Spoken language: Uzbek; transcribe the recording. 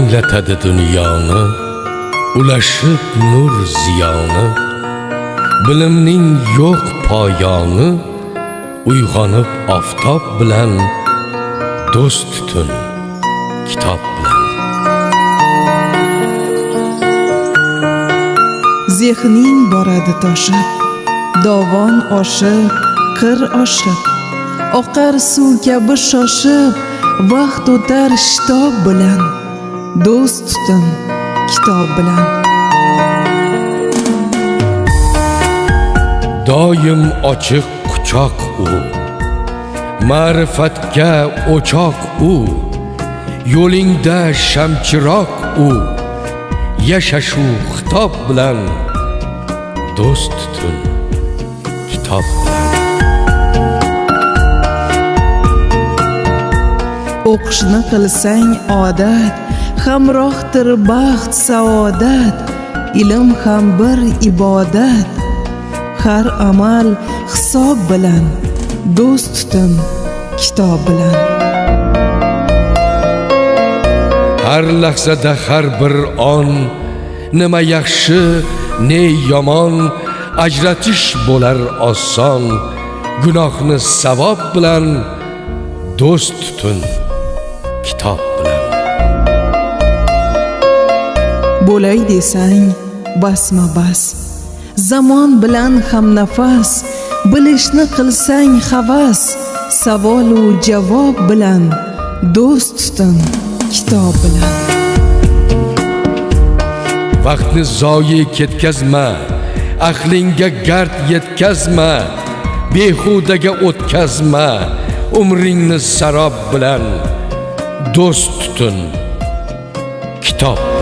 anglatadi dunyoni, ulashib nur ziyoni. Bilimning yo'q poyoni, uyg'onib oftob bilan, do'st tutin kitob bilan. Zehning boradi toshib, dovon oshib, qir oshib, oqar suv kabi shoshib, vaqt o'tar shitob bilan, do'st tutin kitob bilan. Doim ochiq quchoq u, ma'rifatga o'choq u, yo'lingda shamchiroq u, yasha shu xitob bilan, do'st tutin kitob bilan. O'qishni qilsang odat, hamrohdir baxt saodat, ilm ham bir ibodat. Har amal hisob bilan, do'st tutin kitob bilan. Har lahzada har bir on, nima yaxshi ne yomon, ajratish bo'lar oson. Gunohni savob bilan, do'st tutin kitob bilan. Bo'lay desang basma bas, zamon bilan ham nafas, bilishni qilsang havas, savolu javob bilan, do'st tutin kitob bilan. Vaqtni zoyi ketkazma, aqlingga gard yetkazma, behudaga o'tkazma, umringni sarob bilan, do'st tutin kitob bilan.